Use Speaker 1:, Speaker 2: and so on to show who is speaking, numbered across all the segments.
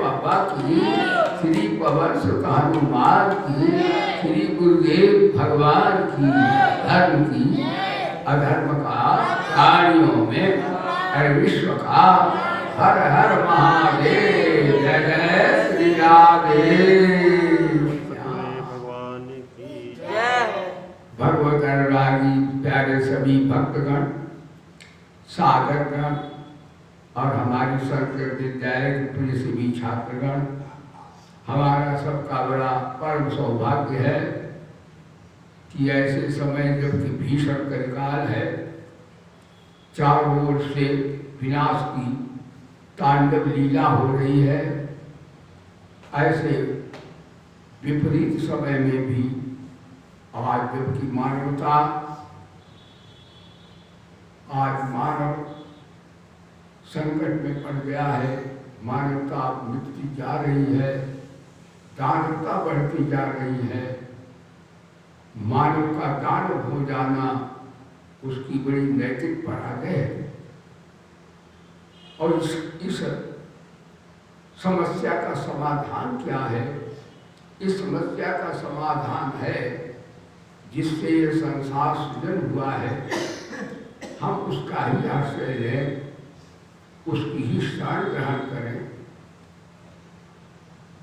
Speaker 1: बाबा की, श्री पवन सुत हनुमान की, श्री गुरुदेव भगवान की, धर्म की अधर्म का कार्यों में हर विश्व का हर हर महादेव। जय जय श्री राधे। भगवत अनुरागी प्यारे सभी भक्तगण, साधकगण और हमारी संस्कृत विद्यालय के प्रिय सभी छात्रगण, हमारा सबका बड़ा परम सौभाग्य है कि ऐसे समय जबकि भीषण कलिकाल है, चारों ओर से विनाश की तांडव लीला हो रही है, ऐसे विपरीत समय में भी आज जबकि मानवता, आज मानव संकट में पड़ गया है, मानवता मिटती जा रही है, दानवता बढ़ती जा रही है, मानव का दानव हो जाना उसकी बड़ी नैतिक पराजय है। और इस समस्या का समाधान क्या है? इस समस्या का समाधान है जिससे ये संसार सृजन हुआ है, हम उसका ही आश्रय लें, उसकी ही शरण ग्रहण करें,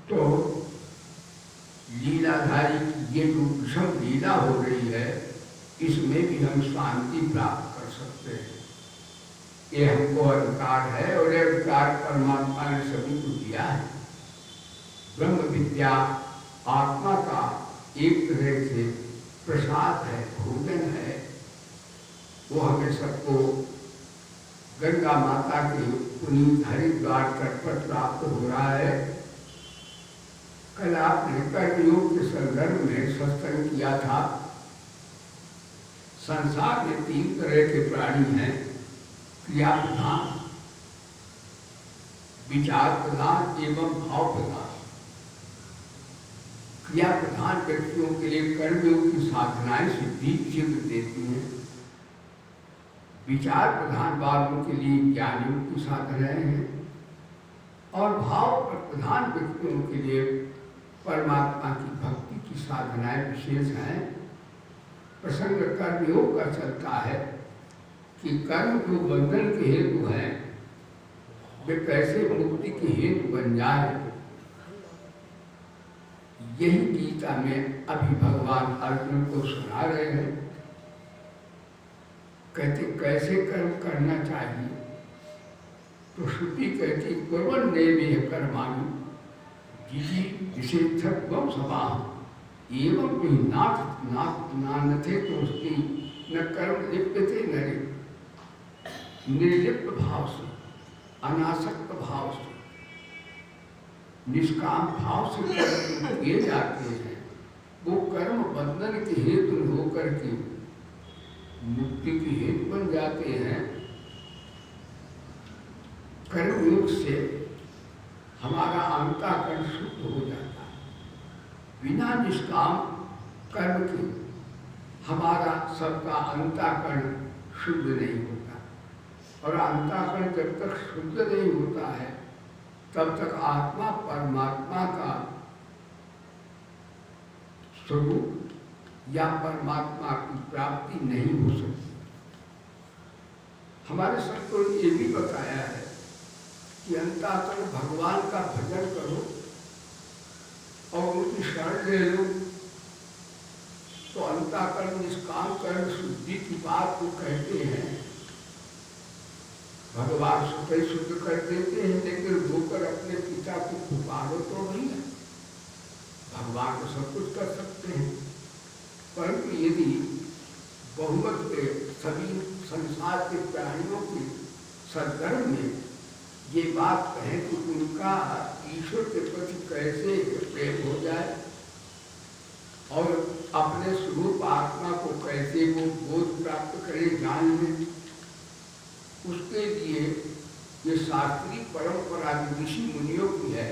Speaker 1: तो लीलाधारी की ये जो विषम लीला हो रही है, इसमें भी हम शांति प्राप्त कर सकते हैं। ये हमको अधिकार है और ये अधिकार परमात्मा ने सभी को दिया है। ब्रह्म विद्या आत्मा का एक तरह से प्रसाद है, भोजन है। वो हमें सबको गंगा माता के पुनीत हरिद्वार तट पर प्राप्त हो रहा है। कल आपने कर्मयोग के संदर्भ में सत्संग किया था। संसार में 3 तरह के प्राणी हैं, क्रिया प्रधान, विचार प्रधान एवं भाव प्रधान। क्रिया प्रधान व्यक्तियों के लिए कर्मयोग की साधनाएं सिद्धि शीघ्र देती हैं। विचार प्रधान वालों के लिए ज्ञान योग की साधनाएं हैं और भाव प्रधान व्यक्तियों के लिए परमात्मा की भक्ति की साधनाएं विशेष हैं। प्रसंग कर्मयोग का चलता है कि कर्म जो बंधन के हेतु हैं, वे कैसे मुक्ति के हेतु बन जाए। यही गीता में अभी भगवान अर्जुन को सुना रहे हैं। कहते कैसे कर्म करना चाहिए, तो श्रुति कहती कुर्वन् देवेह कर्माणि जिजी विशेषत्वं समाह एवं कोई नानथे तो उसकी न कर्म लिप्यते नरे। निर्लिप्त भाव से, अनासक्त भाव से, निष्काम भाव से कर्म किए जाते हैं, वो कर्म बंधन के हेतु होकर के मुक्ति की हेतु बन जाते हैं। कर्मयोग से हमारा अंतःकरण शुद्ध हो जाता है। बिना निष्काम कर्म के हमारा सबका अंतःकरण शुद्ध नहीं होता, और अंतःकरण जब तक शुद्ध नहीं होता है तब तक आत्मा परमात्मा का स्वरूप या परमात्मा की प्राप्ति नहीं हो सकती। हमारे संतों ने ये भी बताया है कि अंतःकरण भगवान का भजन करो और उनकी शरण ले लो, तो अंतःकरण निष्काम कर्म शुद्धि की बात को कहते हैं। भगवान स्वतः शुद्ध कर देते हैं, लेकिन रोकर अपने पिता को पुकारो तो नहीं है। भगवान तो सब कुछ कर सकते हैं, परंतु यदि बहुमत के सभी संसार के प्राणियों के सदधर्म में ये बात कहें कि उनका ईश्वर के प्रति कैसे प्रेम हो जाए और अपने स्वरूप आत्मा को कैसे वो बोध प्राप्त करे, जान लें, उसके लिए ये शास्त्रीय परंपरा ऋषि मुनियों की है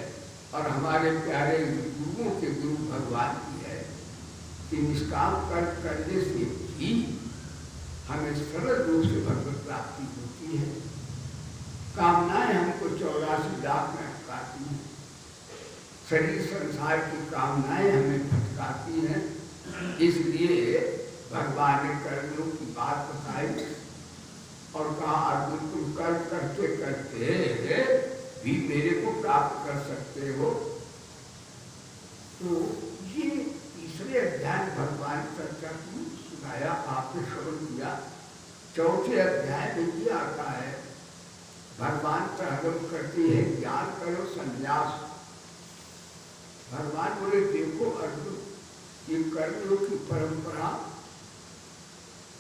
Speaker 1: और हमारे प्यारे गुरुओं के गुरु भगवान की है कि निष्काम कर्म करने से ही हमें सरल रूप से भगवत प्राप्ति होती है। कामनाएं हमको 84 लाख में अटकाती हैं, शरीर संसार की कामनाएं हमें भटकाती हैं, इसलिए भगवान ने कर्मों की बात बताई और कहा अर्जुन तुम कर्म करते करते भी मेरे को प्राप्त कर सकते हो। तो ये तीसरे अध्याय भगवान चर्चा की सुनाया, आपने श्रवण किया। चौथे अध्याय में ये आता है भगवान प्रारंभ करते हैं ज्ञान करो संन्यास। भगवान बोले देखो अर्जुन, ये कर्मयोग की परंपरा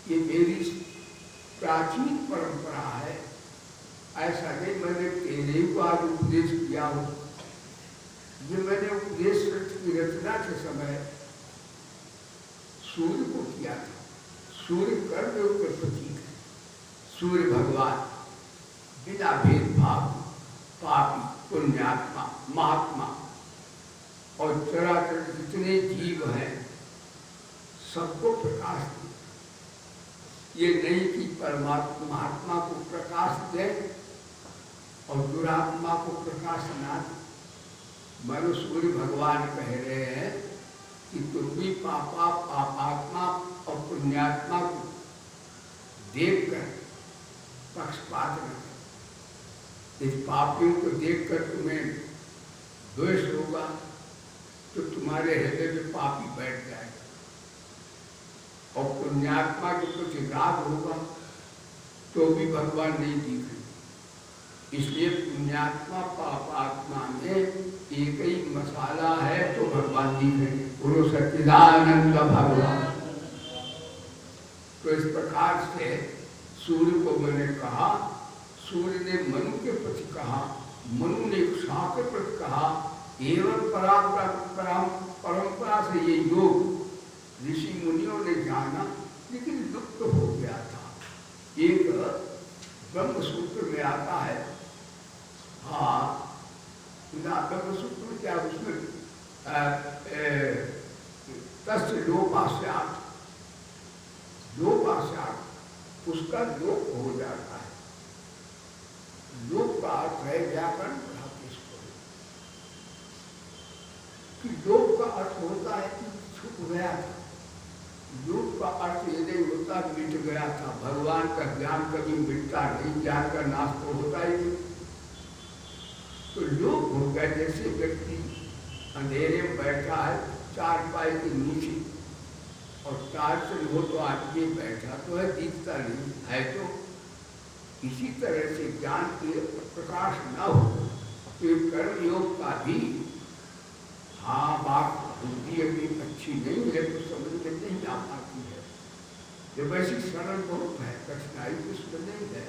Speaker 1: ये मेरी प्राचीन परंपरा है। ऐसा नहीं मैंने तेरे को आज उपदेश किया हो, ये मैंने उपदेश की रचना के समय सूर्य को किया था। सूर्य कर्मयोग के प्रतीक है। सूर्य भगवान बिना भेदभाव पापी पुण्यात्मा महात्मा और चराचर जितने जीव हैं सबको प्रकाश दे। ये नहीं कि परमात्मा महात्मा को प्रकाश दे और दुरात्मा को प्रकाश ना दे। मानो सूर्य भगवान कह रहे हैं कि तुम भी पापात्मा और पुण्यात्मा को देखकर पक्षपात न करो। इस पापियों को देखकर तुम्हें द्वेष होगा तो तुम्हारे हृदय में पापी बैठ जाएगा, और पुण्यात्मा के प्रति राग होगा तो भी भगवान नहीं दिखेंगे। इसलिए पुण्यात्मा पापात्मा में एक ही मसाला है तो भगवान दिखेंगे। गुरु सच्चिदानंद भगवान। तो इस प्रकार से सूर्य को मैंने कहा, सूर्य ने मनु के प्रति कहा, मनु ने उषा के प्रति कहा। एवं परंपरा से ये योग ऋषि मुनियों ने जाना, लेकिन लुप्त हो गया था। एक ब्रह्म सूत्र में आता है, हाँ ब्रह्म सूत्र में क्या, उसमें तस्य लोपास्यात्, लोपास्यात् उसका लोप हो जाता है। लोप का अर्थ है व्याकरण कि लोप का अर्थ होता है कि छुप गया था। लोप का अर्थ ये नहीं होता मिट गया था। भगवान का ज्ञान कभी मिटता नहीं, ज्ञान का नाश तो होता ही नहीं। तो लोप हो गया, जैसे व्यक्ति अंधेरे में बैठा है चारपाई के नीचे और टार्च हो तो आदमी बैठा तो है, दिखता नहीं है। तो इसी तरह से ज्ञान के प्रकाश न हो तो कर्मयोग का भी, हाँ बात बुद्धि अभी अच्छी नहीं है तो समझ में नहीं आ पाती है। जब ऐसी सरल बहुत है, कठिनाई उसमें नहीं है।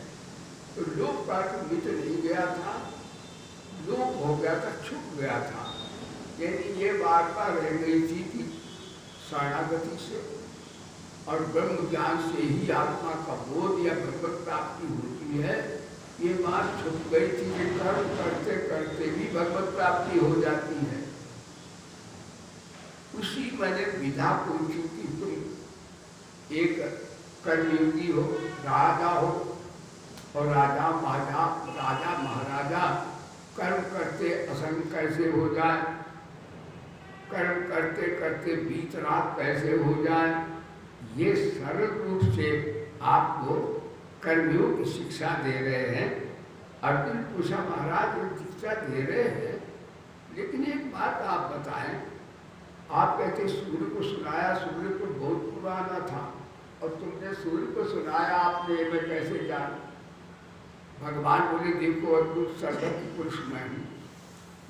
Speaker 1: तो लोक का मिट नहीं गया था, लोप हो गया था, छुप गया था। यानी ये वार्ता रह गई थी कि शरणागति से और ब्रह्म ज्ञान से ही आत्मा का बोध या भगवत प्राप्ति होती है, ये बात छुप गई थी कि कर्म करते करते भी भगवत प्राप्ति हो जाती है। उसी मैंने विधा पूछी कि तुम एक कर्मयोगी हो, राजा हो, और राजा महाराजा कर्म करते असंग कैसे हो जाए, कर्म करते करते बीत रात कैसे हो जाए। ये सरल रूप से आपको कर्मयोग की शिक्षा दे रहे हैं। अर्जुन पूछा महाराज शिक्षा दे रहे हैं, लेकिन एक बात आप बताएं, आप कहते सूर्य को सुनाया, सूर्य को बहुत पुराना था और तुमने सूर्य को सुनाया, आपने मैं कैसे जान। भगवान बोले देखो अद्भुत सर्वज्ञ पुरुष मैं हूँ,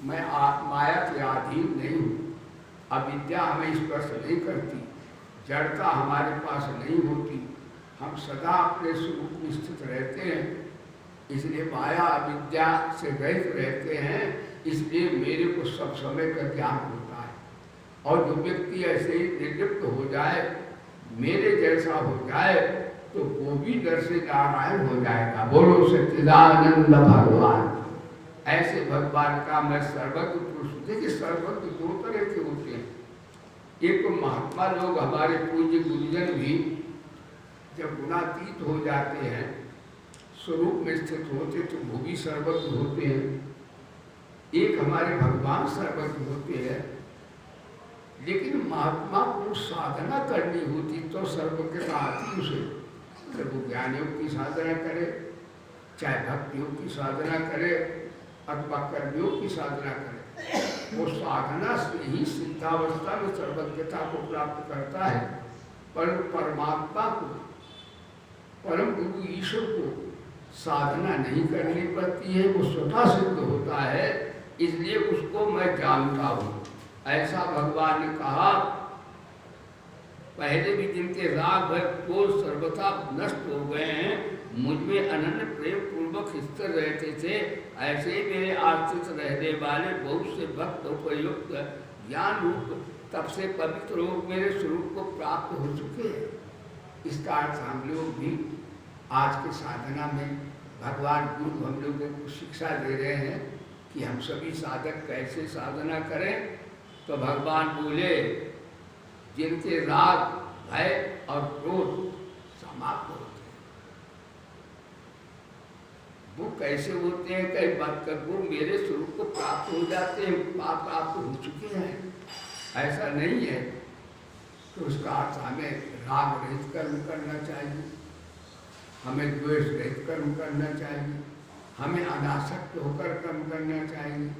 Speaker 1: मैं माया के अधीन नहीं हूँ। अविद्या हमें स्पर्श नहीं करती, जड़ता हमारे पास नहीं होती, हम सदा अपने स्वरूप में स्थित रहते हैं। इसलिए माया अविद्या से रहित रहते हैं, इसलिए मेरे को सब समय का ज्ञान होता है। और जो व्यक्ति ऐसे ही निर्लिप्त हो जाए, मेरे जैसा हो जाए, तो वो भी डर से नारायण हो जाएगा। बोलो सच्चिदानंद भगवान। ऐसे भगवान का मैं सर्वज्ञ पुरुष। देखिए सर्वज्ञ दो तरह के होते हैं। एक तो महात्मा लोग, हमारे पूज्य गुरुजन भी जब गुणातीत हो जाते हैं, स्वरूप में स्थित होते, तो वो भी सर्वज्ञ होते हैं। एक हमारे भगवान सर्वज्ञ होते हैं, लेकिन महात्मा को साधना करनी होती तो सर्वज्ञता आती उसे। चाहे वो ज्ञान योग की साधना करे, चाहे भक्ति योग की साधना करे, अथवा कर्मयोग की साधना करे, वो साधना से ही सिद्धावस्था में सर्वज्ञता को प्राप्त करता है। पर परमात्मा को, परम गुरु ईश्वर को साधना नहीं करनी पड़ती है, वो स्वतः सिद्ध होता है, इसलिए उसको मैं जानता हूँ। ऐसा भगवान ने कहा। पहले भी जिनके राग भय क्रोध सर्वथा नष्ट हो गए हैं, मुझ में अनन्य प्रेम पूर्वक स्थिर रहते थे, ऐसे मेरे आश्रित रहने वाले बहुत से भक्त उपयुक्त ज्ञान रूप तब से पवित्र लोग मेरे स्वरूप को प्राप्त हो चुके हैं। इसका अर्थ हम लोग भी आज के साधना में भगवान गुरु हम लोगों को शिक्षा दे रहे हैं कि हम सभी साधक कैसे साधना करें। तो भगवान बोले, जिनके राग भय और क्रोध समाप्त होते हैं, वो कैसे होते हैं? कई बात कर वो मेरे स्वरूप को प्राप्त हो जाते हैं, प्राप्त हो चुके हैं, ऐसा नहीं है। तो उसका अर्थ हमें राग रहित कर्म करना चाहिए, हमें द्वेष रहित कर्म करना चाहिए, हमें अनासक्त होकर कर्म करना चाहिए,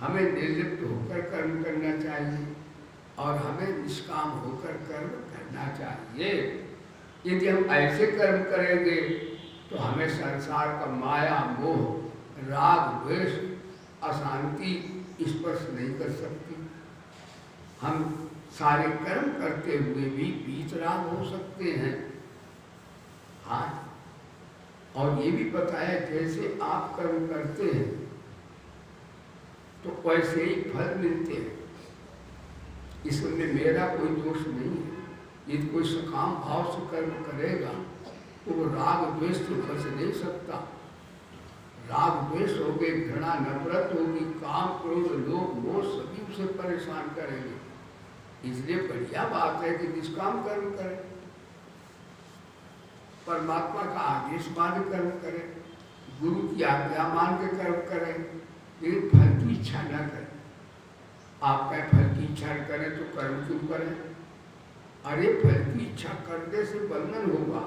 Speaker 1: हमें निर्लिप्त होकर कर्म करना चाहिए, और हमें निष्काम होकर कर्म करना चाहिए। यदि हम ऐसे कर्म करेंगे तो हमें संसार का माया मोह राग द्वेष अशांति स्पर्श नहीं कर सकती। हम सारे कर्म करते हुए भी बीतराग हो सकते हैं। हाँ, और ये भी बताया जैसे आप कर्म करते हैं तो वैसे ही फल मिलते हैं, इसमें मेरा कोई दोष नहीं है। यदि कोई सकाम भाव से कर्म करेगा तो वो राग द्वेष से फंस नहीं सकता। राग द्वेष हो गए, घृणा नफरत होगी, काम क्रोध लोभ मोह सभी उसे परेशान करेंगे। इसलिए बढ़िया बात है कि निष्काम कर्म करें, परमात्मा का आदेश मान कर्म करें, गुरु की आज्ञा मान के कर्म करें, लेकिन फल की इच्छा न करें। आप क्या फल की इच्छा करें तो कर्म क्यों करें? अरे फल की इच्छा करने से बंधन होगा,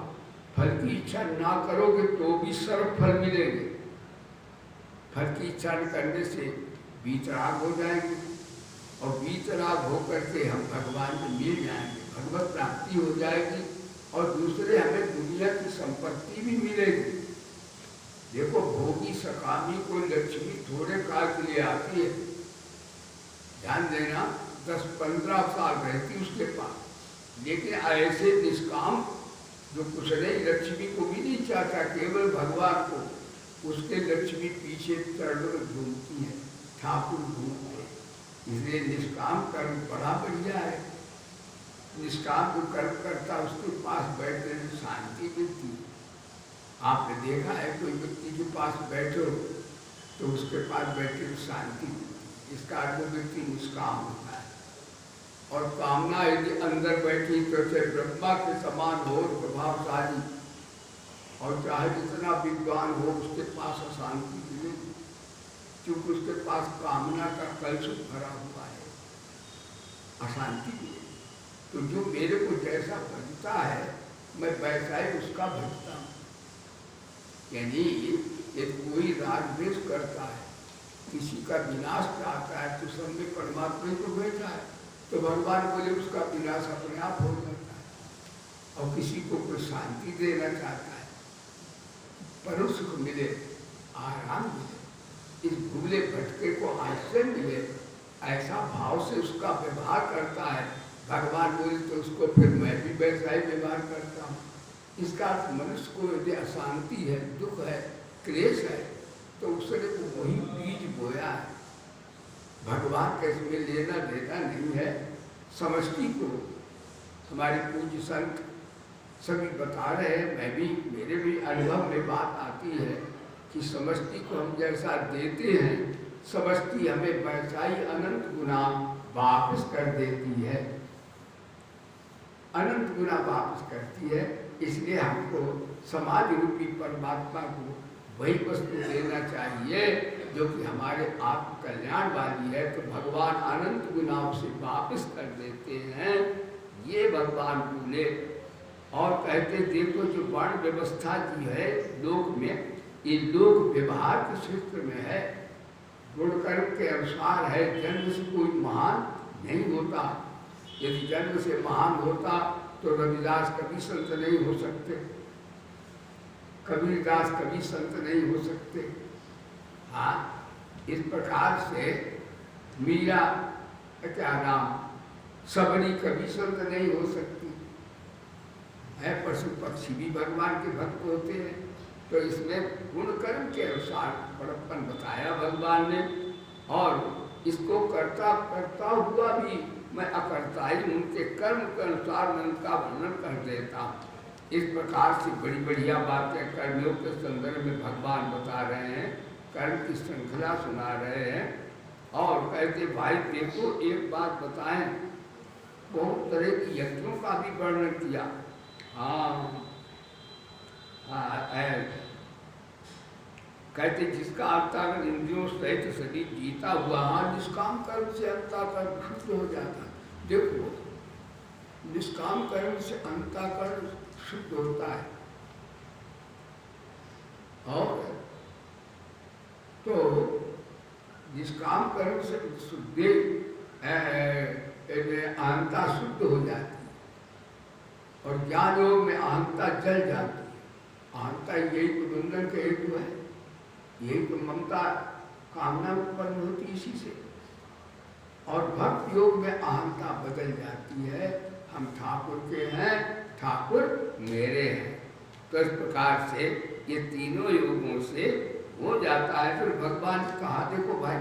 Speaker 1: फल की इच्छा ना करोगे तो भी सर्व फल मिलेंगे। फल की इच्छा करने से बीतराग हो जाएंगे, और बीतराग होकर के हम भगवान से मिल जाएंगे, भगवत प्राप्ति हो जाएगी, और दूसरे हमें दुनिया की संपत्ति भी मिलेगी। देखो, भोगी सकामी को लक्ष्मी थोड़े काल के लिए आती है, ध्यान देना, 10-15 साल रहती उसके पास, लेकिन ऐसे निष्काम जो कुछ नहीं, लक्ष्मी को भी नहीं चाहता, केवल भगवान को, उसके लक्ष्मी पीछे चरण घूमती है, ठाकुर घूमते हैं। इसलिए निष्काम कर्म बड़ा बढ़िया है। निष्काम जो कर्म करता उसके पास बैठने में शांति मिलती है। आपने देखा है कोई व्यक्ति के पास बैठो तो उसके पास बैठे में शांति मिलती है, इसका अर्थ व्यक्ति निष्काम होता है। और कामना यदि अंदर बैठी तो चाहे ब्रह्मा के समान हो, प्रभावशाली, और चाहे जितना विद्वान हो उसके पास अशांति मिलेगी, क्योंकि उसके पास कामना का कलश भरा हुआ है, अशांति मिलेगी। तो जो मेरे को जैसा भजता है मैं वैसा ही उसका भजता हूँ। यानी यदि कोई राग द्वेष करता है, किसी का विनाश चाहता है, तो सब में परमात्मा को बैठा है, तो भगवान बोले उसका विनाश अपने आप हो जाता है। और किसी को कोई शांति देना चाहता है, परम सुख मिले, आराम मिले, इस भूले भटके को आश्रय मिले, ऐसा भाव से उसका व्यवहार करता है। भगवान बोले तो उसको फिर मैं भी वैसा ही व्यवहार करता हूँ। इसका अर्थ मनुष्य को यदि अशांति है, दुख है, क्लेश है, तो उसने वही बीज बोया है। भगवान का इसमें लेना देना नहीं है। समष्टि को हमारे पूज्य संत सभी बता रहे हैं, मैं भी, मेरे भी अनुभव में बात आती है कि समष्टि को हम जैसा देते हैं, समष्टि हमें वैसा ही अनंत गुना वापस कर देती है, अनंत गुना वापस करती है। इसलिए हमको समाधि रूपी परमात्मा को वही वस्तु देना चाहिए जो कि हमारे आत्म कल्याण वाली है, तो भगवान अनंत गुनाहों से वापस कर देते हैं। ये भगवान बोले और कहते देखो जो वर्ण व्यवस्था की है लोक में, ये लोक व्यवहार के क्षेत्र में है, गुण कर्म के अनुसार है। जन्म से कोई महान नहीं होता। यदि जन्म से महान होता तो रविदास कभी संत नहीं हो सकते, कबीरदास कभी संत नहीं हो सकते। हाँ, इस प्रकार से मीरा क्या नाम सबरी कभी संत नहीं हो सकती है। पशु पक्षी भी भगवान के भक्त होते हैं। तो इसमें गुण कर्म के अनुसार बड़प्पन बताया भगवान ने, और इसको करता करता हुआ भी मैं अकर्ता ही उनके कर्म के अनुसार मैं उनका वर्णन कर देता हूँ। इस प्रकार से बड़ी बढ़िया बातें कर्मियों के संदर्भ में भगवान बता रहे हैं, कर्म की श्रृंखला सुना रहे हैं। और कहते भाई देखो एक बात बताएं, बहुत तरह की यज्ञों का भी वर्णन किया। कहते जिसका अंतःकरण इंद्रियों सहित सभी जीता हुआ, निष्काम कर्म से अंतःकरण शुद्ध हो जाता। देखो निष्काम कर्म से अंतःकरण शुद्ध होता है। और तो निष्काम कर्म से शुद्धि अहंता शुद्ध हो जाती है, और ज्ञान योग में अहंता जल जाती है। अहंता यही तो बंधन का हेतु है, यही तो ममता कामना उत्पन्न होती इसी से। और भक्त योग में अहंता बदल जाती है, हम ठाकुर के हैं, ठाकुर मेरे हैं। तो इस प्रकार से ये तीनों योगों से हो जाता है। फिर भगवान ने कहा देखो भाई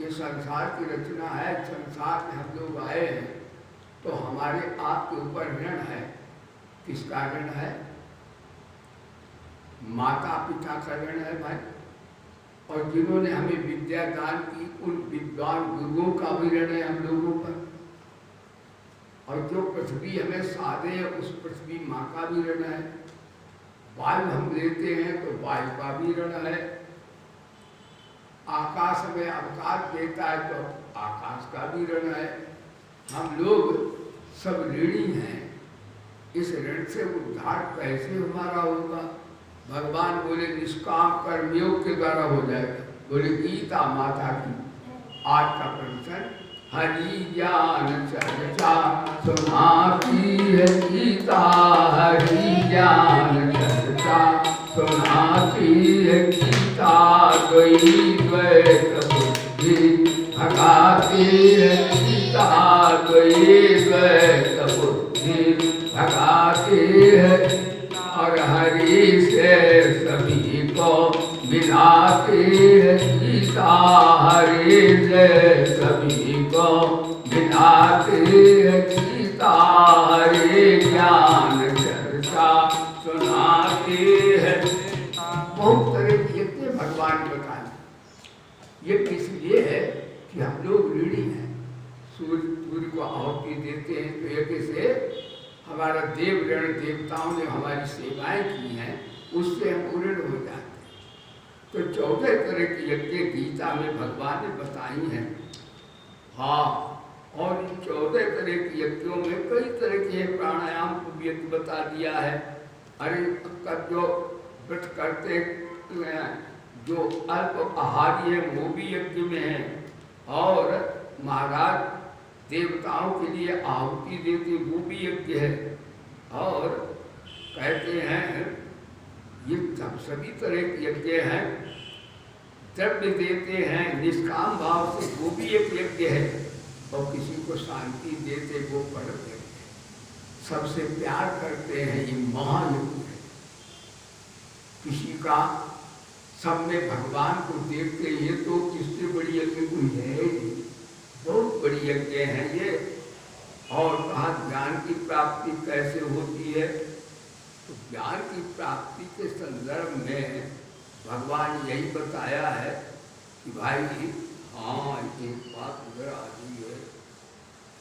Speaker 1: ये संसार की रचना है, संसार में हम लोग आए हैं, तो हमारे आपके ऊपर ऋण है। किसका ऋण है? माता पिता का ऋण है भाई। और जिन्होंने हमें विद्या दान की उन विद्वान गुरुओं का भी ऋण है हम लोगों पर। और जो पृथ्वी हमें साधे उस पृथ्वी माँ का भी ऋण है। वायु हम लेते हैं तो वायु का भी ऋण है। आकाश में अवकाश देता है तो आकाश का भी ऋण है। हम लोग सब ऋणी हैं। इस ऋण से उद्धार कैसे हमारा होगा? भगवान बोले निष्काम कर्मयोग के द्वारा हो जाएगा। बोले गीता माता की आज का प्रवचन हरि ज्ञान चर्चा सुनाती है गीता, हरि ज्ञान चर्चा सुनाती है गीता। द्वैत बुद्धि भगाती है गीता, द्वैत बुद्धि भगाती है। और हरि से सभी को मिलाती है गीता, हरि से सभी को मिलाती है गीता। हरि ज्ञान चर्चा सुनाती है। बहुत तरह की यज्ञ भगवान बताए। ये इसलिए है कि हम लोग ऋणी हैं। सूर्य को आहुति देते हैं तो यज्ञ से हमारा देव ऋण, देवताओं ने हमारी सेवाएं की हैं, उससे हम ऋण हो जाते हैं। तो 14 तरह की यज्ञ गीता में भगवान ने बताई हैं। हाँ, और इन 14 तरह की यज्ञों में कई तरह के प्राणायाम को भी यज्ञ बता दिया है। अरे जो व्रत करते हैं, जो अल्प आहारी है वो भी यज्ञ में है। और महाराज देवताओं के लिए आहुति देते वो भी यज्ञ है। और कहते हैं ये सब सभी तरह के यज्ञ हैं। द्रव्य देते हैं निष्काम भाव से वो भी एक यज्ञ है। और किसी को शांति देते वो परम यज्ञ है। सबसे प्यार करते हैं ये महायज्ञ है। किसी का सब में भगवान को देखते ये तो इससे बड़ी यज्ञ कोई है नहीं। बहुत बड़ी यज्ञ है ये। और कहा ज्ञान की प्राप्ति कैसे होती है? तो ज्ञान की प्राप्ति के संदर्भ में भगवान यही बताया है कि भाई हाँ एक बात उधर आ गई है।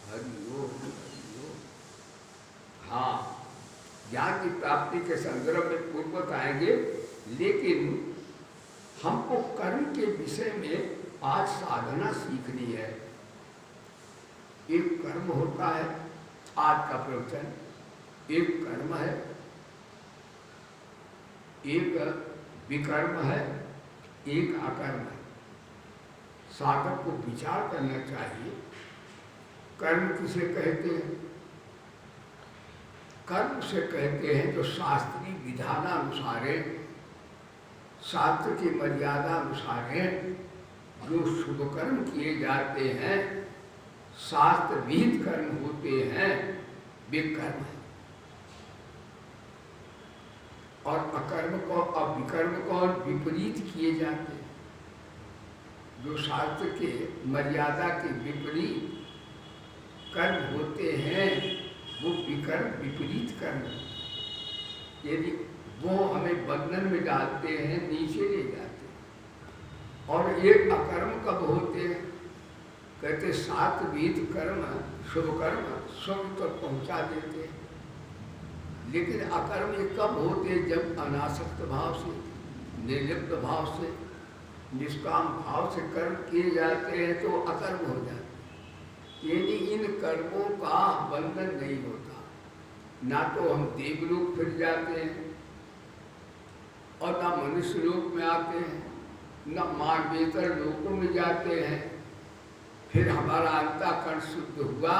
Speaker 1: हरिओम हरिओम। हाँ, ज्ञान की प्राप्ति के संदर्भ में पूर्व बताएंगे। लेकिन हमको कर्म के विषय में आज साधना सीखनी है। एक कर्म होता है, आज का प्रवचन एक कर्म है, एक विकर्म है, एक अकर्म है। साधक को विचार करना चाहिए कर्म किसे कहते हैं। कर्म से कहते हैं जो शास्त्रीय विधानानुसार है, शास्त्र की मर्यादा अनुसार है, जो शुभ कर्म किए जाते हैं, शास्त्र विहित कर्म होते हैं, वे कर्म है। और अकर्म को और विकर्म को विपरीत किए जाते हैं। जो शास्त्र के मर्यादा के विपरीत कर्म होते हैं वो विकर्म विपरीत कर्म। यदि वो हमें बंधन में डालते हैं, नीचे ले जाते हैं। और एक अकर्म कब होते हैं? कहते सात विध कर्म शुभ कर्म स्वर्ग तक पहुंचा देते हैं। लेकिन अकर्म ये कब होते हैं? जब अनासक्त भाव से, निर्लिप्त भाव से, निष्काम भाव से कर्म किए जाते हैं तो अकर्म हो जाते हैं। यदि इन कर्मों का बंधन नहीं होता, ना तो हम देवलोक फिर जाते हैं और ना मनुष्य लोक में आते हैं, न मानवेतर लोकों में जाते हैं। फिर हमारा अंतःकरण शुद्ध हुआ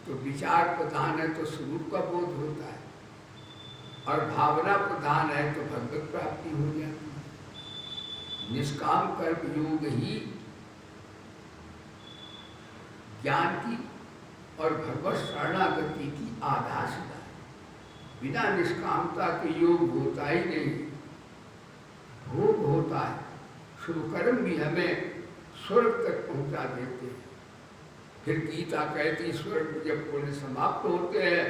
Speaker 1: तो विचार प्रधान है तो स्वरूप का बोध होता है, और भावना प्रधान है तो भगवत प्राप्ति हो जाती है। निष्काम कर्म योग ही ज्ञान की और भगवत शरणागति की आधारशिला है। बिना निष्कामता के योग होता ही नहीं, भोग होता है। शुभ कर्म भी हमें स्वर्ग तक पहुंचा देते हैं। फिर गीता कहती स्वर्ग जब पुण्य समाप्त होते हैं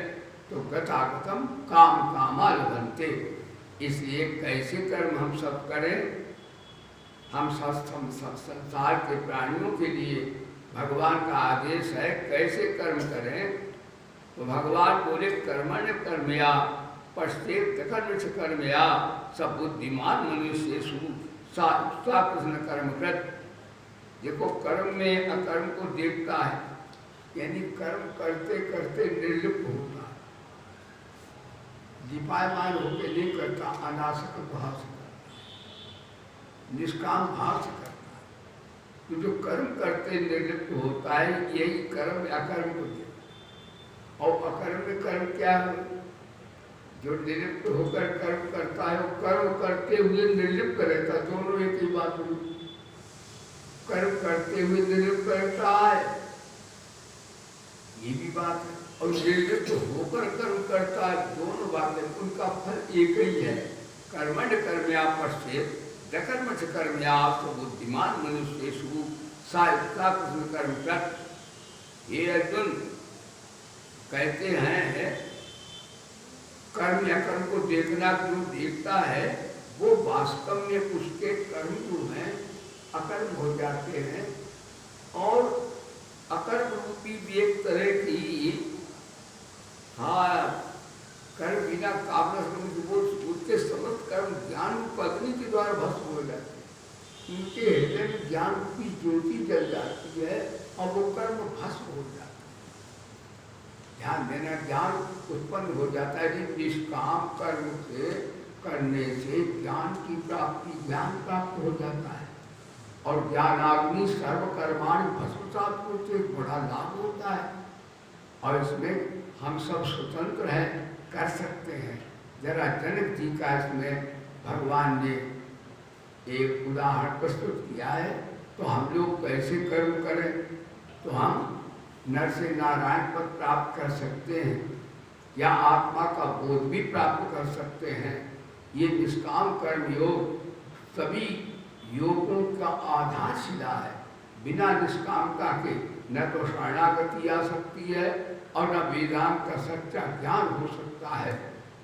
Speaker 1: तो गतागतम काम कामाल बनते। इसलिए कैसे कर्म हम सब करें? हम संसार के प्राणियों के लिए भगवान का आदेश है कैसे कर्म करें। तो भगवान बोले कर्मण्य कर्मया पश्चेत कर्म च कर्मया सब बुद्धिमान मनुष्य कृष्ण कर्मकृत। देखो कर्म में अकर्म को देखता है, यानी कर्म करते करते निर्लिप्त होता है, दीपायमान होकर नहीं करता, अनासक्त भाव से करता है, निष्काम भाव से करता है। तो जो कर्म करते निर्लिप्त होता है यही कर्म अकर्म को देखता। और अकर्म में कर्म क्या है? जो निर्लिप्त होकर कर्म करता है वो कर्म करते हुए निर्लिप्त रहता, दोनों एक ही बात हुई। कर्म करते हुए निर्लिप्त रहता है, ये भी बात है, और निर्लिप्त होकर कर्म करता है, दोनों बातें, उनका फल एक ही है। कर्मण्य कर्मया पश्चेत कर्म च कर्मया तो बुद्धिमान मनुष्येषु सायुक्ता कृष्ण कर्मकृत। ये अर्जुन कहते हैं कर्म या कर्म को देखना जो देखता है वो वास्तव में उसके कर्म जो हैं अकर्म हो जाते हैं। और अकर्म रूपी भी एक तरह की कर्म बिना कामना उसके समस्त कर्म ज्ञान रूप अग्नि के द्वारा भस्म हो जाते हैं। उनके हृदय में ज्ञान रूपी ज्योति जल जाती है और वो कर्म भस्म हो जाता है। ध्यान देना, ज्ञान उत्पन्न हो जाता है। निष्काम कर्म से करने से ज्ञान की प्राप्ति, ज्ञान प्राप्त हो जाता है। और ज्ञानाग्नि सर्वकर्माणि भस्मसात होते बड़ा लाभ होता है। और इसमें हम सब स्वतंत्र हैं, कर सकते हैं। जरा जनक जी का इसमें भगवान ने एक उदाहरण प्रस्तुत किया है। तो हम लोग कैसे कर्म करें? तो हम नर से नारायण पद प्राप्त कर सकते हैं या आत्मा का बोध भी प्राप्त कर सकते हैं। ये निष्काम कर्म योग सभी योगों का आधारशिला है। बिना निष्कामता के न तो शरणागति आ सकती है और न वेदांत का सच्चा ज्ञान हो सकता है।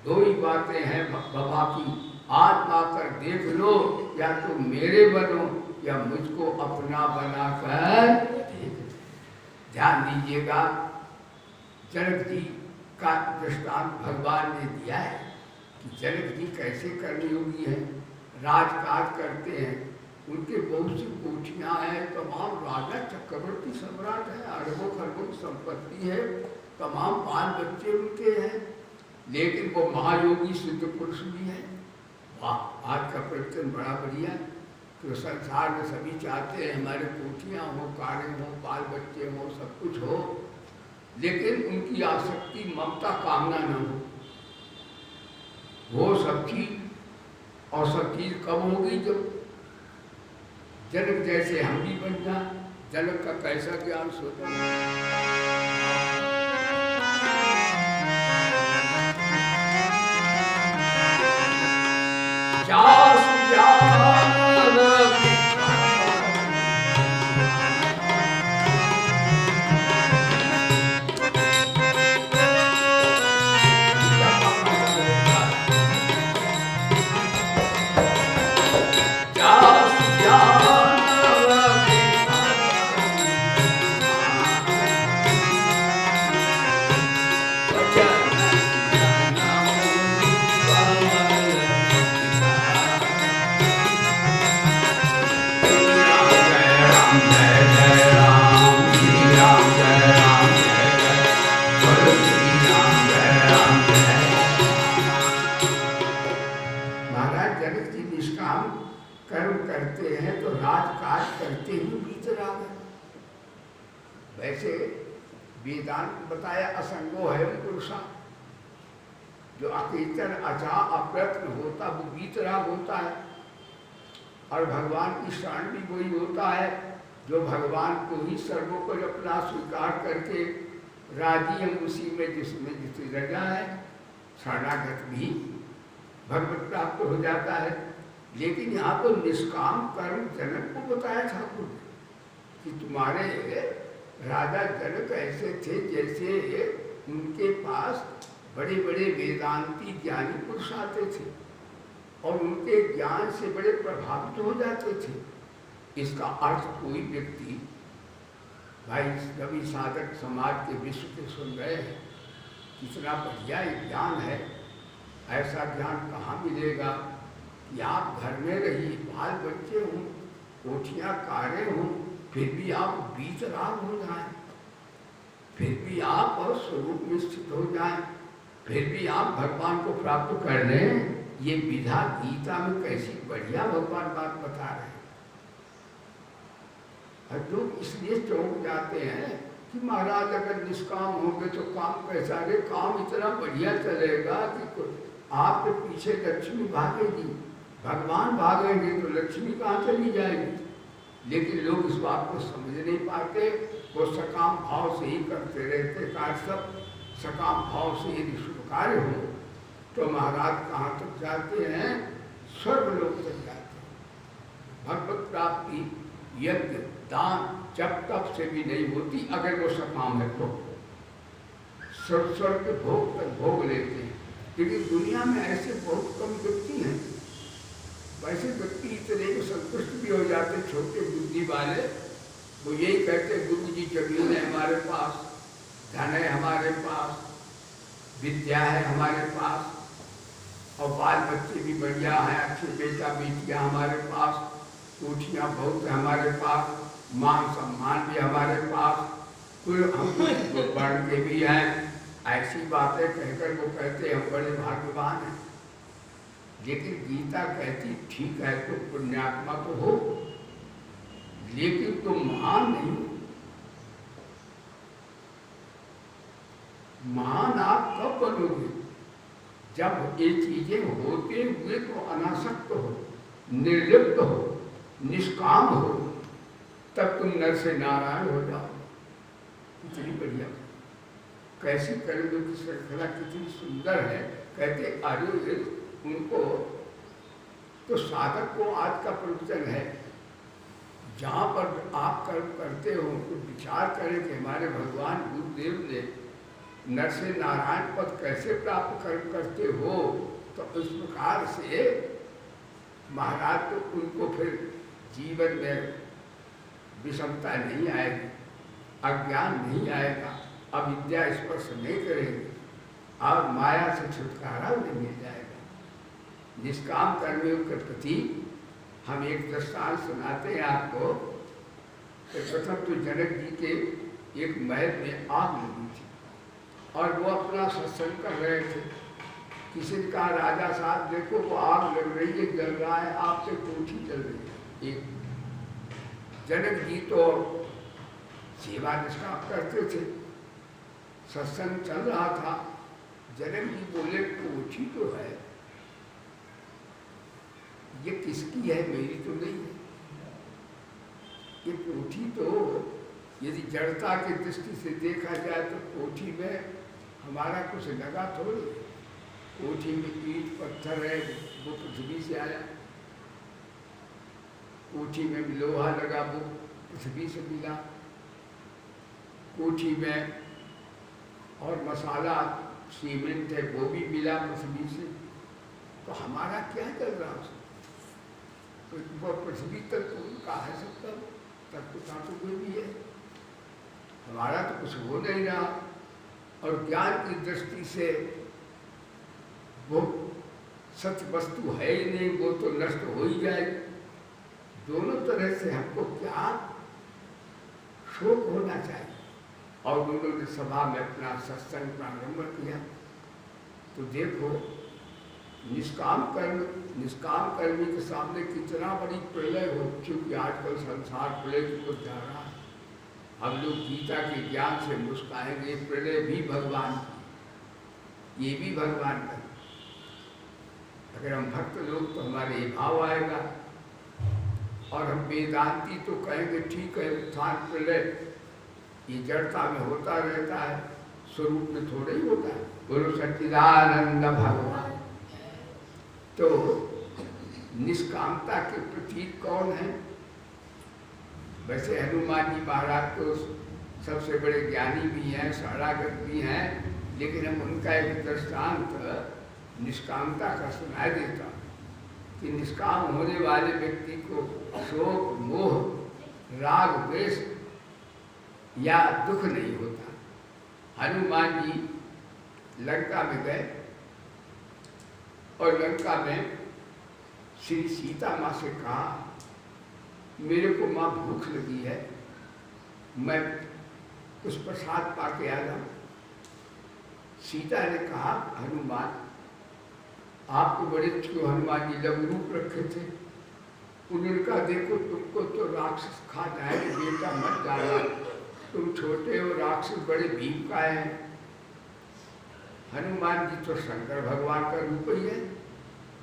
Speaker 1: दो ही बातें हैं बाबा की, आत्मा कर देख लो, या तो मेरे बनो या मुझको अपना बनाकर देख। ध्यान दीजिएगा, जनक जी का दृष्टांत भगवान ने दिया है कि जनक जी कैसे कर्मयोगी हैं। राजकाज करते हैं, उनके बहुत सी कोठियाँ हैं, तमाम राजा चक्रवर्ती सम्राट है, अरबों खरबों की संपत्ति है, तमाम बाल बच्चे उनके हैं, लेकिन वो महायोगी सिद्ध पुरुष भी है। वाह, आज का प्रवचन बड़ा बढ़िया। तो संसार में सभी चाहते हैं हमारे कोठियाँ हो, कारें हो, बाल बच्चे हो, सब कुछ हो, लेकिन उनकी आसक्ति ममता कामना न हो। वो सब चीज और सब चीज कब होगी जब जनक जैसे हम भी बन जाए। जनक का कैसा ज्ञान सोचा, बताया असंगो है पुरुषा। जो अकेचन अचा अप्रयत्न होता वो बीतराग होता है, और भगवान की शरण भी वही होता है जो भगवान को ही सर्वोपरि अपना स्वीकार करके राजी हम उसी में जिसमें जिसे रजा है, शरणागत भी भगवत प्राप्त हो जाता है। लेकिन यहाँ तो निष्काम कर्म जनक को बताया ठाकुर कि तुम्हारे राजा जनक ऐसे थे जैसे उनके पास बड़े बड़े वेदांती ज्ञानी पुरुष आते थे और उनके ज्ञान से बड़े प्रभावित हो जाते थे। इसका अर्थ कोई व्यक्ति भाई सभी साधक समाज के विश्व के सुन रहे हैं, कितना बढ़िया ज्ञान है, ऐसा ज्ञान कहाँ मिलेगा कि आप घर में रहिए, बाल बच्चे हों, कोठियाँ कारें हों, फिर भी आप बीतराग हो जाएं, फिर भी आप और स्वरूप में स्थित हो जाएं, फिर भी आप भगवान को प्राप्त कर लें। ये विधा गीता में कैसी बढ़िया भगवान बात बता रहे हैं। और लोग इसलिए चौंक जाते हैं कि महाराज अगर निष्काम होंगे तो काम कैसा है, काम इतना बढ़िया चलेगा कि आपके पीछे लक्ष्मी भागेगी, भगवान भागेंगे तो लक्ष्मी कहाँ चली जाएगी। लेकिन लोग इस बात को समझ नहीं पाते, वो सकाम भाव से ही करते रहते कार्य। सब सकाम भाव से यदि शुभ कार्य हो तो महाराज कहाँ तक जाते हैं, स्वर्गलोक तक जाते हैं। भगवत प्राप्ति यज्ञ दान जब तक से भी नहीं होती, अगर वो सकाम है तो स्वर्ग के भोग तक भोग लेते हैं। लेकिन दुनिया में ऐसे बहुत कम व्यक्ति हैं, वैसे व्यक्ति इतने को संतुष्ट भी हो जाते छोटे बुद्धि वाले, वो यही कहते गुरु जी जमीन है हमारे पास, धन है हमारे पास, विद्या है हमारे पास, और बाल बच्चे भी बढ़िया हैं, अच्छे बेटा बेटियां हमारे पास, कोठियाँ बहुत है हमारे पास, मान सम्मान भी हमारे पास, कोई हम बढ़ के भी हैं। ऐसी बातें कहकर वो कहते हम बड़े भाग्यवान हैं। लेकिन गीता कहती ठीक है तो पुण्यात्मा तो हो, लेकिन तुम महान नहीं। महान आप कब बनोगे, जब ये चीजें होते हुए तो अनासक्त हो, निर्लिप्त हो, निष्काम हो, तब तुम नर से नारायण हो जाओ। कितनी बढ़िया, कैसी करेंगे की श्रृंखला कितनी सुंदर है। कहते अरे उनको तो साधक को आज का प्रवचन है, जहाँ पर आप कर्म करते हो तो विचार करें कि हमारे भगवान गुरुदेव ने नर से नारायण पद कैसे प्राप्त करते हो। तो इस प्रकार से महाराज तो उनको फिर जीवन में विषमता नहीं आएगी, अज्ञान नहीं आएगा, अविद्या स्पर्श नहीं करेंगे और माया से छुटकारा उन्हें मिल जाएगा। निष्काम कर्मियों के प्रति हम एक दृष्टांत सुनाते हैं आपको। प्रथम तो जनक जी के एक महल में आग लगी थी और वो अपना सत्संग कर रहे थे। किसी ने कहा राजा साहब देखो वो आग लग रही है, जल रहा है, आपसे कोठी चल रही है। एक जनक जी तो सेवा निष्काम करते थे, सत्संग चल रहा था। जनक जी बोले कोठी तो है, ये किसकी है, मेरी तो नहीं है। ये कोठी तो यदि जड़ता की दृष्टि से देखा जाए तो कोठी में हमारा कुछ लगा थोड़ी। कोठी में ईंट पत्थर है, वो पृथ्वी से आया। कोठी में लोहा लगा, वो पृथ्वी से मिला। कोठी में और मसाला सीमेंट है, वो भी मिला पृथ्वी से। तो हमारा क्या चल रहा उसमें? वो पृथ्वी तक तो उनका है, सबका तक तो कोई भी है, हमारा तो कुछ हो नहीं रहा। और ज्ञान की दृष्टि से वो सत्य वस्तु है ही नहीं, वो तो नष्ट हो ही जाएगी। दोनों तरह से हमको क्या शोक होना चाहिए। और उन्होंने सभा में अपना सत्संग प्रारंभ किया। तो देखो निष्काम कर्मी के सामने कितना बड़ी प्रलय हो, क्योंकि आजकल संसार प्रलय की ओर जा रहा है। हम लोग गीता के ज्ञान से मुस्काएंगे, प्रलय भी भगवान की, ये भी भगवान का। अगर हम भक्त लोग तो हमारे ये भाव आएगा। और हम वेदांती तो कहेंगे ठीक है, उत्थान प्रलय ये जड़ता में होता रहता है, स्वरूप में थोड़ा ही होता है। बोलो सच्चिदानंद भगवान। तो निष्कामता के प्रतीक कौन है? वैसे हनुमान जी महाराज तो सबसे बड़े ज्ञानी भी हैं, शरणागत भी हैं, लेकिन हम उनका एक दृष्टांत निष्कामता का सुनाई देता कि निष्काम होने वाले व्यक्ति को शोक, मोह, राग, द्वेष या दुख नहीं होता। हनुमान जी लंका में गए और लंका में श्री सीता माँ से कहा मेरे को माँ भूख लगी है, मैं कुछ प्रसाद पाके आ जाऊँ। सीता ने कहा हनुमान आपको बड़े क्यों हनुमान जी लघु रूप रखे थे। उन्होंने कहा देखो तुमको तो राक्षस खा जाएंगे, बेटा मत जाना, तुम छोटे हो, राक्षस बड़े भीम का है। हनुमान जी तो शंकर भगवान का रूप ही है।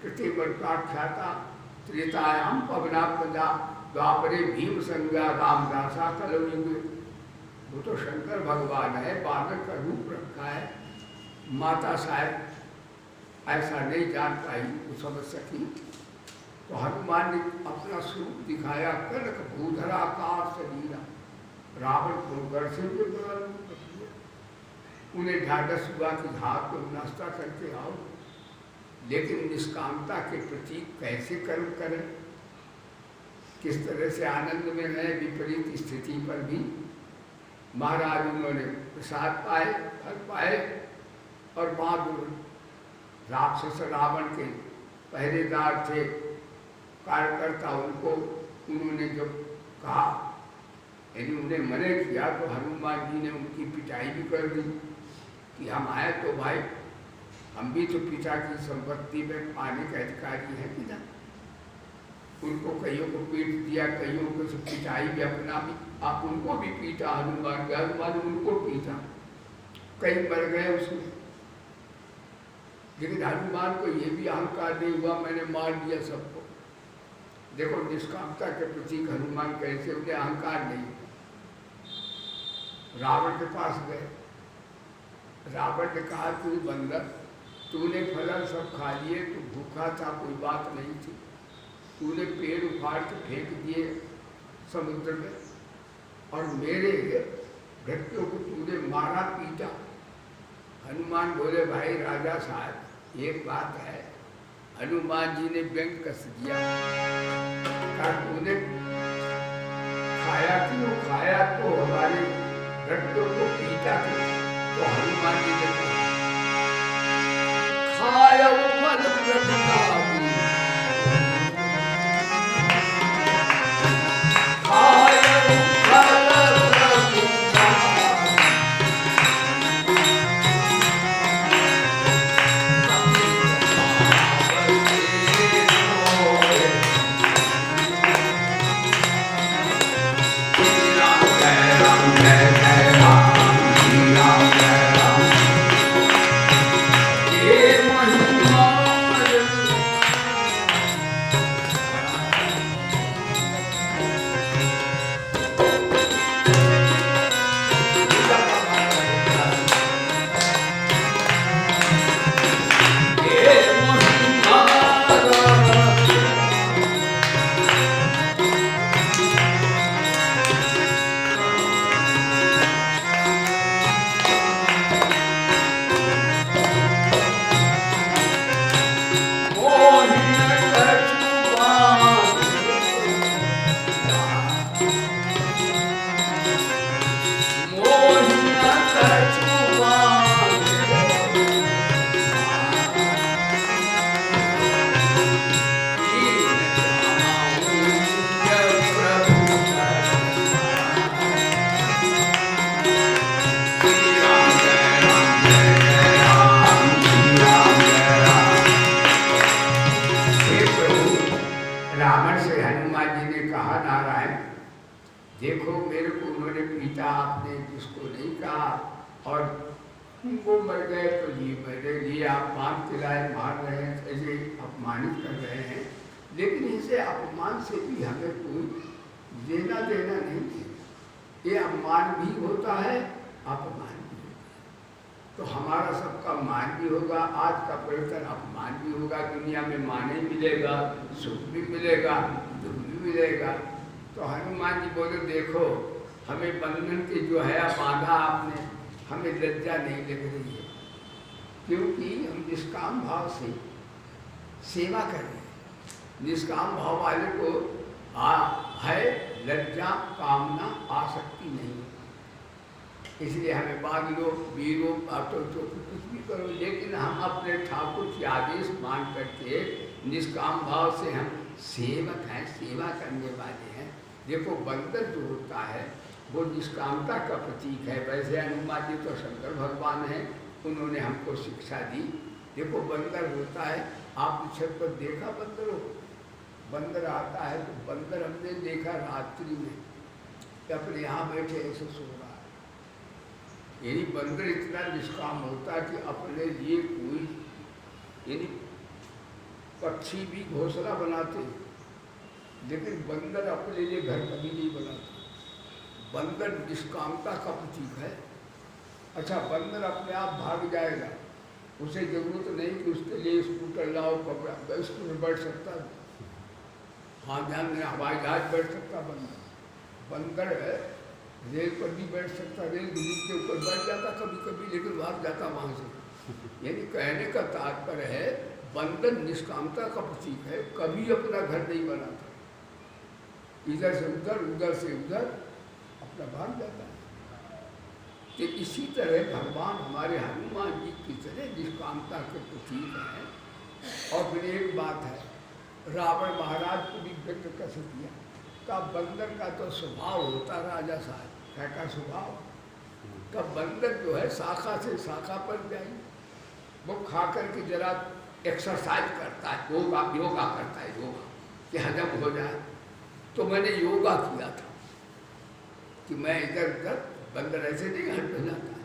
Speaker 1: कृतिवर्ताख्याता त्रेतायाम पवना प्रजा द्वापरे भीम संज्ञा रामदासा कलयुगे। वो तो शंकर भगवान है, बानर का रूप रखा है। माता शायद ऐसा नहीं जान पाई, वो समझ सकी। तो हनुमान ने अपना स्वरूप दिखाया, कनक भूधराकार शरीरा, रावण को घर से भी बड़ा रूप रखिए। उन्हें ढाढ़स हुआ कि हाथ को नाश्ता करके आओ। लेकिन निष्कामता के प्रतीक कैसे कर्म करें, किस तरह से आनंद में रहें विपरीत स्थिति पर भी। महाराज उन्होंने प्रसाद पाए, फल पाए और बहादुर राक्षस रावण के पहरेदार थे, कार्यकर्ता, उनको उन्होंने जब कहा यानी उन्हें मना किया तो हनुमान जी ने उनकी पिटाई भी कर दी कि हम आए तो भाई हम भी तो पिता की संपत्ति में पाने के अधिकारी हैं कि ना। उनको कईयों को पीट दिया, कईयों को पिटाई भी, अपना भी आप उनको भी पीटा हनुमान ने, हनुमान उनको पीटा, कई मर गए उसमें। लेकिन हनुमान को ये भी अहंकार नहीं हुआ मैंने मार दिया सबको। देखो निष्कामता के प्रतीक हनुमान कैसे, उन्हें अहंकार नहीं। रावण के पास गए, रावण ने कहा तू बंदर, तूने फल सब खा लिए, तू भूखा था, कोई बात नहीं थी, तूने पेड़ उखाड़ के फेंक दिए समुद्र में और मेरे भक्तों को तूने मारा पीटा। हनुमान बोले भाई राजा साहब एक बात है। हनुमान जी ने व्यंग कस दिया, कहा तूने खाया क्यों, खाया तो हमारे भक्तों को पीटा क्यों। तो हनुमान जी ने कहा खाया फल देखो मेरे को उन्होंने पीटा, आपने जिसको नहीं कहा, और वो मर गए तो जी मेरे लिए आप मान खिलाए मार रहे हैं, ऐसे अपमानित कर रहे हैं। लेकिन इसे अपमान से भी हमें कोई लेना देना नहीं है। ये अपमान भी होता है, अपमान भी होता है। तो हमारा सबका मान भी होगा, आज का प्रवचन अपमान भी होगा। दुनिया में मान ही मिलेगा, सुख भी मिलेगा, दुख भी मिलेगा। तो हनुमान जी बोले देखो हमें बंधन के जो है बांधा आपने, हमें लज्जा नहीं लग रही है, क्योंकि हम निष्काम भाव से सेवा कर रहे हैं। निष्काम भाव वाले को है लज्जा, कामना, आसक्ति नहीं। इसलिए हमें बाग लो, वीरो, बातों तो कुछ भी करो, लेकिन हम अपने ठाकुर के आदेश मान करके निष्काम भाव से हम सेवक हैं, सेवा करने वाले हैं। देखो बंदर जो होता है वो निष्कामता का प्रतीक है। वैसे हनुमान जी तो शंकर भगवान हैं, उन्होंने हमको शिक्षा दी। देखो बंदर होता है, आपने छत पर देखा बंदरों, बंदर आता है तो बंदर हमने देखा रात्रि में अपने यहाँ बैठे ऐसे सो रहा है। यानी बंदर इतना निष्काम होता है कि अपने लिए कोई, यानी पक्षी भी घोंसला बनाते, लेकिन बंदर अपने लिए घर कभी नहीं बनाता। बंदर निष्कामता का प्रतीक है। अच्छा बंदर अपने आप भाग जाएगा, उसे जरूरत नहीं कि उसके लिए स्कूटर लाओ, कपड़ा, स्कूटर बैठ सकता है, हाँ ध्यान में हवाई जहाज बैठ सकता बंदर। बंदर है रेल पर भी बैठ सकता, रेल ब्रिज के ऊपर बैठ जाता कभी कभी, लेकिन भाग जाता वहाँ से। यानी कहने का तात्पर्य है बंदर निष्कामता का प्रतीक है, कभी अपना घर नहीं बनाता, इधर से उधर, उधर से उधर अपना भाग जाता है। तो इसी तरह भगवान हमारे हनुमान जी की तरह निष्कामता के प्रतीक हैं। और फिर एक बात है, रावण महाराज को भी व्यक्त कैसे किया, का बंदर का तो स्वभाव होता राजा साहब का स्वभाव, का बंदर जो है शाखा से शाखा पर जाए, वो खा करके जरा एक्सरसाइज करता है, योगा करता है, योगा कि हजम हो जाए। तो मैंने योगा किया था कि मैं इधर उधर, बंदर ऐसे नहीं हट हो जाता है,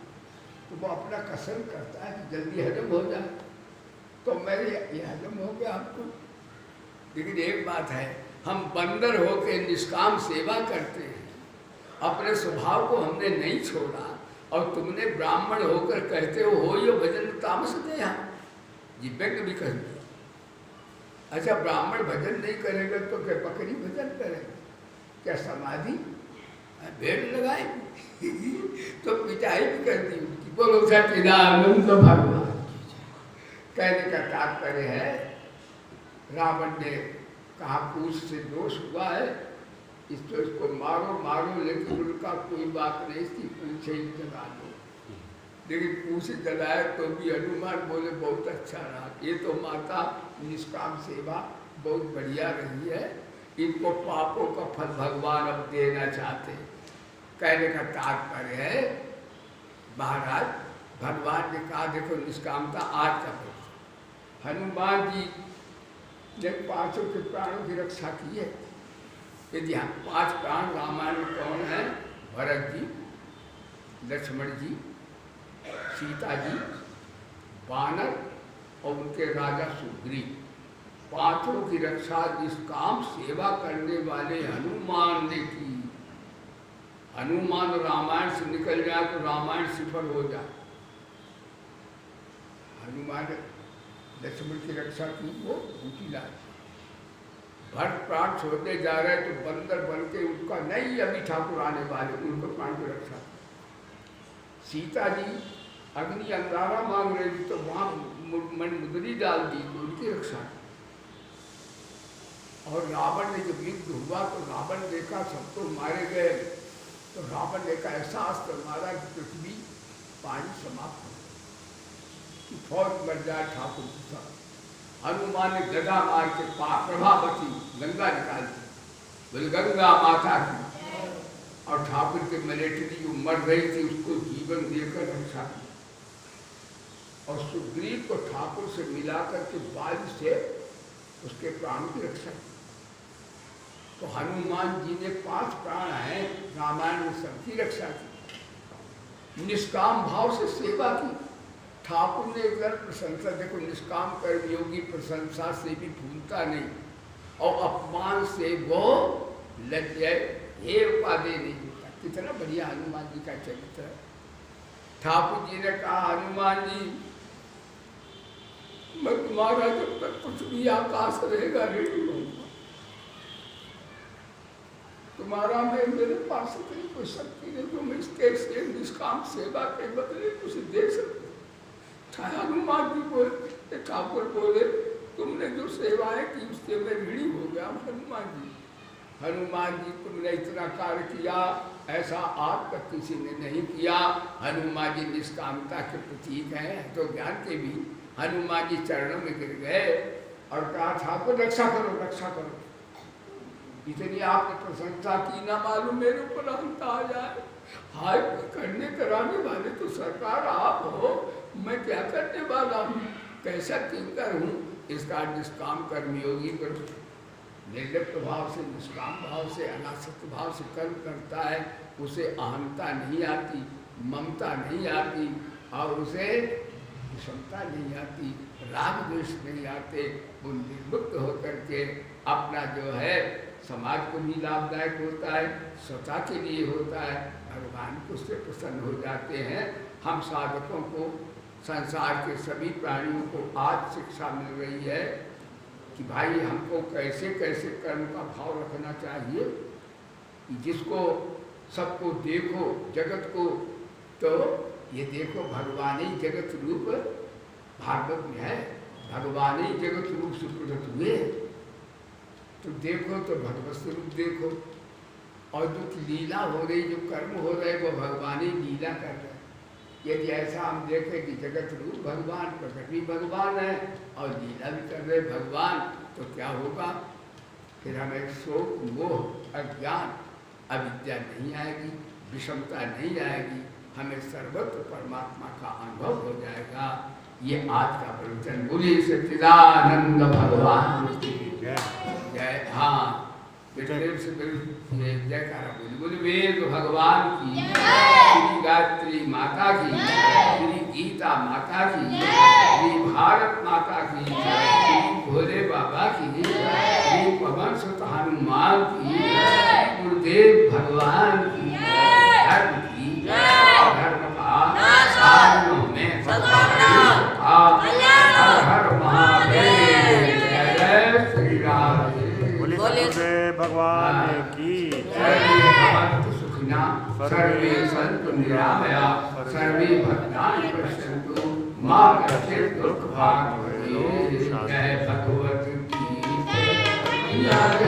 Speaker 1: तो वो अपना कसम करता है कि जल्दी हजम हो जाए। तो मेरे ये हजम हो गया आपको। लेकिन एक बात है, हम बंदर होकर निष्काम सेवा करते हैं, अपने स्वभाव को हमने नहीं छोड़ा, और तुमने ब्राह्मण होकर कहते हो यो भजन तामस दे, यहाँ जी व्यक्ति भी कर दिया। अच्छा ब्राह्मण भजन नहीं करेगा तो क्या बकरी भजन करेगा, क्या समाधि भेड़ लगाएगी तो पिटाई भी कर दी उनकी। बोलो सच्चिदानंद भगवान। कहने का तात्पर्य है रावण ने कहा पूछ से दोष हुआ है, इसको मारो मारो, लेकिन उनका कोई बात नहीं थी, पूछे ही जला दो। लेकिन पूछ जलाए तो भी हनुमान बोले बहुत अच्छा रहा, ये तो माता निष्काम सेवा बहुत बढ़िया रही है, इनको पापों का फल भगवान अब देना चाहते। कहने का तात्पर्य है महाराज भगवान ने कहा देखो निष्कामता आज का फल। हनुमान जी ने पांचों के प्राणों की रक्षा की है। यदि हम 5 प्राण रामायण में कौन है, भरत जी, लक्ष्मण जी, सीता जी, वानर और उनके राजा सुग्रीव, पांचों की रक्षा निष्काम सेवा करने वाले हनुमान ने की। हनुमान रामायण से निकल जाए तो रामायण सिफल हो जाए। हनुमान लक्ष्मण की रक्षा की, वो ऊँची लाए। भरत प्राण छोड़ने जा रहे तो बंदर बन के उनका नहीं, अभी ठाकुर आने वाले, उनको प्राण की रक्षा। सीता जी अग्नि अंगारा मांग रही थी तो वहाँ मुंदरी डाल दी तो उनकी रक्षा। और रावण ने जब युद्ध हुआ तो रावण देखा सब तो मारे गए, तो रावण ने का ऐसा अस्त्र मारा कि पृथ्वी पानी समाप्त हो कि फौज मर जाए ठाकुर के साथ। हनुमान ने गदा मार के प्रभावती गंगा निकाल दी, बोले गंगा माता की, और ठाकुर के मलेटरी जो मर रही थी उसको जीवन देकर रक्षा की। और सुग्रीव को ठाकुर से मिलाकर के बाल से उसके प्राण की रक्षा की। तो हनुमान जी ने 5 प्राण हैं, रामायण में सबकी रक्षा की, निष्काम भाव से सेवा की। ठाकुर ने एक प्रशंसा, देखो निष्काम कर्मयोगी प्रशंसा से भी भूलता नहीं और अपमान से वो लज्जा हे उपाधि नहीं होता। कितना बढ़िया हनुमान जी का चरित्र है। ठाकुर जी ने कहा हनुमान जी मैं तुम्हारा जब तक पृथ्वी आकाश रहेगा रेडी रहूंगा, तुम्हारा मैं मेरे पास इतनी कोई शक्ति नहीं तो मैं इसके निष्काम सेवा के बदले कुछ दे सकते। हनुमान जी बोले, ठाकुर बोले तुमने जो सेवाएं की उससे मैं ऋणी हो गया। हनुमान जी तुमने इतना कार्य किया ऐसा आज तक किसी ने नहीं किया। हनुमान जी निष्कामता के प्रतीक हैं, तो ज्ञान के भी। हनुमान जी चरणों में गिर गए और कहा ठाकुर रक्षा करो, रक्षा करो। इतनी आपने प्रशंसा की, ना मालूम मेरे ऊपर अंत आ जाए। हाय करने कराने वाले तो सरकार आप हो, मैं क्या करने वाला हूँ, कैसा किंकर हूँ। इसका निष्काम कर्मयोगी पर निर्लिप्त भाव से, निष्काम भाव से, अनासक्त भाव से कर्म करता है, उसे अहंता नहीं आती, ममता नहीं आती और उसे विषमता नहीं आती, राग द्वेष नहीं आते। वो निर्मुक्त होकर के अपना जो है समाज को भी लाभदायक होता है, स्वतः के लिए होता है, भगवान को उससे प्रसन्न हो जाते हैं। हम साधकों को, संसार के सभी प्राणियों को आज शिक्षा मिल रही है कि भाई हमको कैसे कैसे कर्म का भाव रखना चाहिए। जिसको सबको देखो जगत को, तो ये देखो भगवान ही जगत रूप, भागवत में है भगवान ही जगत रूप से प्रकट हुए। तो देखो तो भगवत स्वरूप देखो, और जो लीला हो रही, जो कर्म हो रहे वो भगवान ही लीला कर रहे हैं। यदि ऐसा हम देखें कि जगत रूप भगवान, प्रकट भी भगवान है और लीला भी कर रहे भगवान, तो क्या होगा? फिर हमें शोक, मोह, अज्ञान, अविद्या नहीं आएगी, विषमता नहीं आएगी, हमें सर्वत्र परमात्मा का अनुभव हो जाएगा। ये आज का प्रवचन। बोलिए सच्चिदानंद भगवान की जय। हाँ जयकारा बोली, बोली वेद भगवान की, श्री गायत्री माता की, श्री गीता माता की, श्री भारत माता की, श्री भोले बाबा की, श्री पवन सुत हनुमान की, श्री गुरुदेव भगवान की, धर्म की, धर्म का साधनों में हर हर महादेव। जय श्री राम।
Speaker 2: भगवान की
Speaker 1: सुखिना सर्वे संतु निरामया सर्वे भक्तानि पश्यन्तु मां कश्चित् दुःखभाग् भवेत्। जय भगवत की जय।